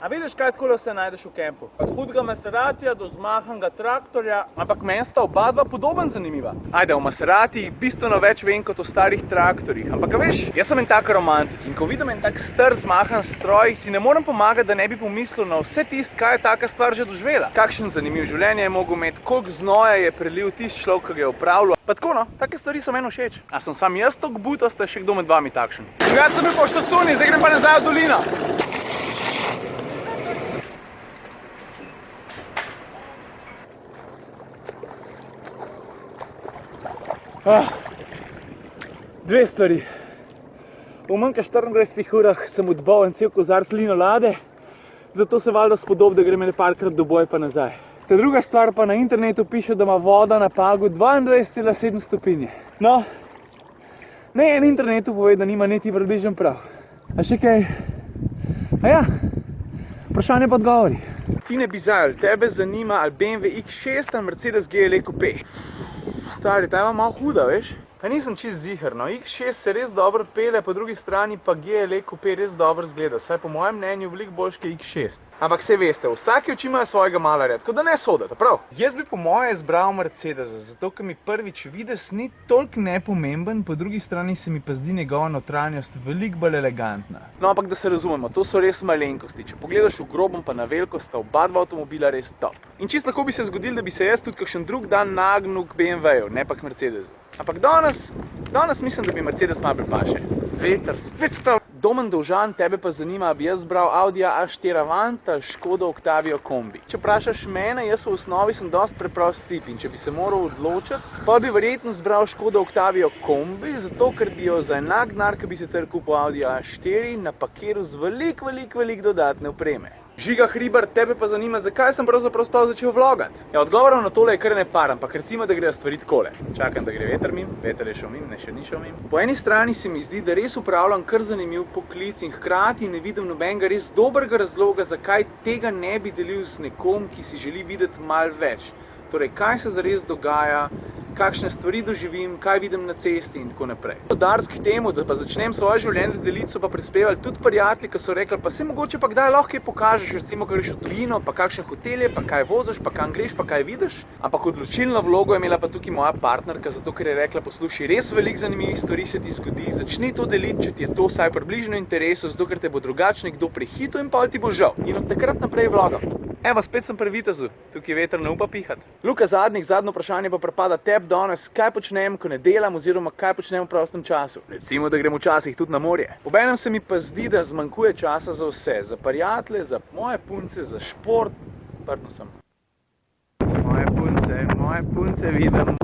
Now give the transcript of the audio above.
A vidiš, kaj takole se najdeš v kempu? Od hudega Maseratija do zmahanega traktorja, ampak meni sta oba dva podoben zanimiva. Ajde, o Maseratijih bistveno več vem kot o starih traktorjih, ampak veš, jaz sem en tak romantik in ko vidim en tak star zmahan stroj, si ne morem pomagati, da ne bi pomislil na vse tisto, kaj je taka stvar že doživela. Kakšen zanimiv življenje je mogel imeti, koliko znoja je prelil tisti človek, ki ga je upravljal. Pa tako no, take stvari so meni všeč. A sem sam jaz toliko butast, še kdo med vami takšen? Jaz sem bil po štacuni, zdaj grem pa nazaj v dolino. Dve stvari. V manj kot 24 urah sem odbal en cel kozarc linolade, zato se valjda spodob, da grem ene parkrat do boja pa nazaj. Ta druga stvar pa na internetu piše, da ima voda na Pagu 22,7 stopinje. No, ne en internetu pove, da nima niti približno prav. A še kaj? A ja, vprašanje pa odgovori. Tine Bizajl, tebe zanima ali BMW X6 ali Mercedes GLE Coupe? Stari, ta ima malo huda, veš? Pa nisem čist ziher, no. X6 se res dobro pele, po drugi strani pa GLE Coupe res dobro zgleda. Saj po mojem mnenju veliko boljš kot X6. Ampak saj veste, vsaki oči imajo svojega malarja, tako da ne sodate, prav? Jaz bi po moje izbral Mercedesa, zato ker mi prvič videz ni toliko nepomemben, po drugi strani se mi pa zdi njegova notranjost veliko bolj elegantna. No, ampak da se razumemo, to so res malenkosti. Če pogledaš v grobem pa na veliko, sta oba dva avtomobila res top. In čisto lahko bi se zgodilo, da bi se jaz tudi kakšen drug dan nagnil k BMW-ju, ne pa k Mercedesu. Ampak danes mislim, da bi Mercedes malo pripaše. Veter, spet stav. Domen Dovžan, tebe pa zanima, bi jaz zbral Audija A4 Avant ali Škoda Octavia kombi. Če vprašaš mene, jaz v osnovi sem dosti preprost tip in če bi se moral odločiti, pa bi verjetno zbral Škoda Octavia kombi, zato ker bi jo za enak denar, ki bi sicer kupil Audija A4, napakiral z veliko dodatne opreme. Žiga Hribar, tebe pa zanima, zakaj sem pravzaprav sploh začel vlogat? Ja, odgovorov na tole je kar ne par, ampak recimo, da grejo stvari takole. Čakam, da gre veter mim, veter je šel mim, ne še ni šel mim. Po eni strani se mi zdi, da res upravljam kar zanimiv poklic in hkrati ne vidim nobenega res dobrega razloga, zakaj tega ne bi delil z nekom, ki si želi videti malo več. Torej, kaj se zares dogaja, kakšne stvari doživim, kaj vidim na cesti in tako naprej. Dodatek k temu, da pa začnem svoje življenje deliti, so pa prispevali tudi prijatelji, ki so rekli, pa se mogoče pa kdaj lahko kaj pokažeš, recimo, ko greš v tujino, pa kakšne hotelje, pa kaj voziš, pa kam greš, pa kaj vidiš. Ampak odločilno vlogo je imela pa tukaj moja partnerka, zato ker je rekla, poslušaj, res veliko zanimivih stvari se ti zgodi, začni to deliti, če ti je to vsaj približno interesu, zato ker te bo drugače nekdo prehitel in pol ti bo žal. In od takrat naprej vlogam. Evo, spet sem pri Vitezu, tukaj veter ne upa pihati. Luka Zadnik, zadnje vprašanje pa pripada tebi danes, kaj počnem, ko ne delam oziroma kaj počnem v prostem času. Recimo, da grem včasih tudi na morje. Obenem se mi pa zdi, da zmanjkuje časa za vse, za prijatelje, za moje punce, za šport. Pardon sem. Moje punce vidim.